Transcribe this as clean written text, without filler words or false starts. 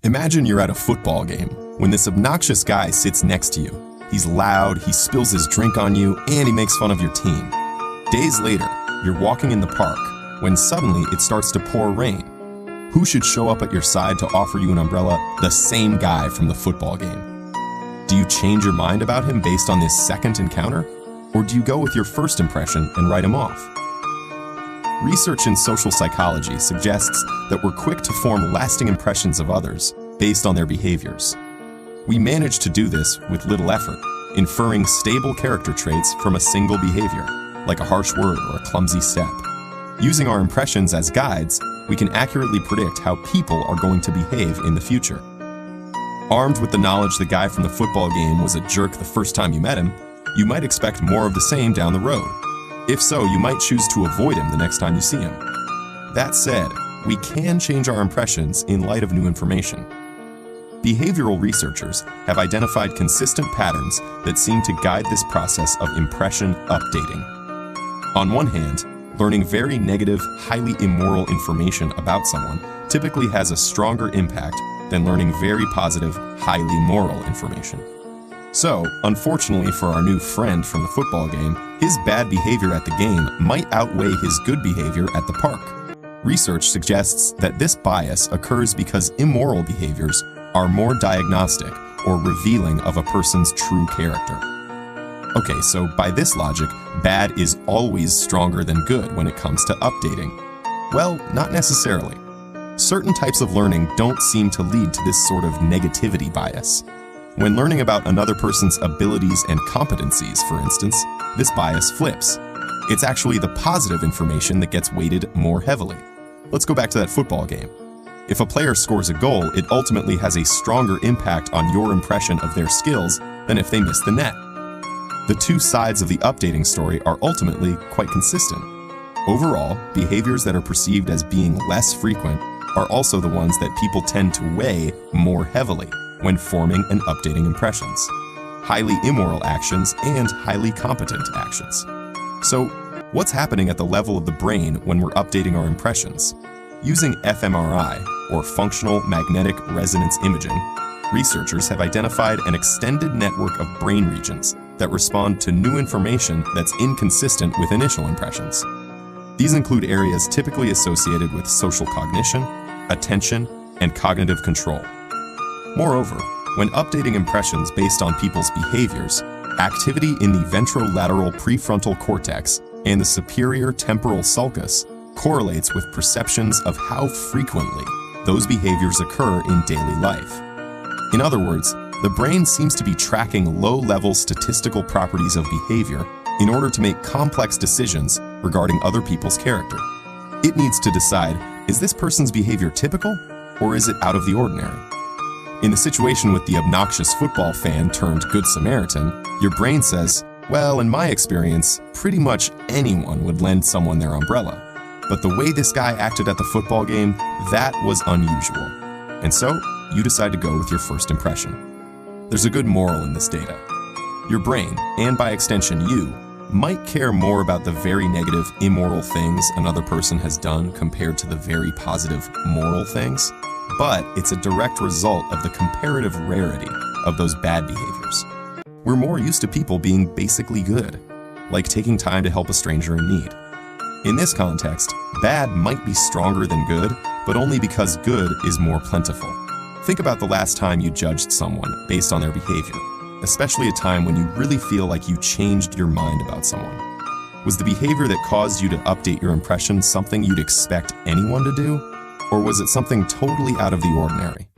Imagine you're at a football game when this obnoxious guy sits next to you. He's loud, he spills his drink on you, and he makes fun of your team. Days later, you're walking in the park when suddenly it starts to pour rain. Who should show up at your side to offer you an umbrella? The same guy from the football game. Do you change your mind about him based on this second encounter? Or do you go with your first impression and write him off? Research in social psychology suggests that we're quick to form lasting impressions of others based on their behaviors. We manage to do this with little effort, inferring stable character traits from a single behavior, like a harsh word or a clumsy step. Using our impressions as guides, we can accurately predict how people are going to behave in the future. Armed with the knowledge the guy from the football game was a jerk the first time you met him, you might expect more of the same down the road. If so, you might choose to avoid him the next time you see him. That said, we can change our impressions in light of new information. Behavioral researchers have identified consistent patterns that seem to guide this process of impression updating. On one hand, learning very negative, highly immoral information about someone typically has a stronger impact than learning very positive, highly moral information. So, unfortunately for our new friend from the football game, his bad behavior at the game might outweigh his good behavior at the park. Research suggests that this bias occurs because immoral behaviors are more diagnostic or revealing of a person's true character. Okay, so by this logic, bad is always stronger than good when it comes to updating. Well, not necessarily. Certain types of learning don't seem to lead to this sort of negativity bias. When learning about another person's abilities and competencies, for instance, this bias flips. It's actually the positive information that gets weighted more heavily. Let's go back to that football game. If a player scores a goal, it ultimately has a stronger impact on your impression of their skills than if they miss the net. The two sides of the updating story are ultimately quite consistent. Overall, behaviors that are perceived as being less frequent are also the ones that people tend to weigh more heavily when forming and updating impressions. Highly immoral actions and highly competent actions. So, what's happening at the level of the brain when we're updating our impressions? Using fMRI, or functional magnetic resonance imaging, researchers have identified an extended network of brain regions that respond to new information that's inconsistent with initial impressions. These include areas typically associated with social cognition, attention, and cognitive control. Moreover, when updating impressions based on people's behaviors, activity in the ventrolateral prefrontal cortex and the superior temporal sulcus correlates with perceptions of how frequently those behaviors occur in daily life. In other words, the brain seems to be tracking low-level statistical properties of behavior in order to make complex decisions regarding other people's character. It needs to decide, is this person's behavior typical, or is it out of the ordinary? In the situation with the obnoxious football fan turned Good Samaritan, your brain says, well, in my experience, pretty much anyone would lend someone their umbrella. But the way this guy acted at the football game, that was unusual. And so, you decide to go with your first impression. There's a good moral in this data. Your brain, and by extension you, might care more about the very negative, immoral things another person has done compared to the very positive, moral things, but it's a direct result of the comparative rarity of those bad behaviors. We're more used to people being basically good, like taking time to help a stranger in need. In this context, bad might be stronger than good, but only because good is more plentiful. Think about the last time you judged someone based on their behavior, especially a time when you really feel like you changed your mind about someone. Was the behavior that caused you to update your impression something you'd expect anyone to do? Or was it something totally out of the ordinary?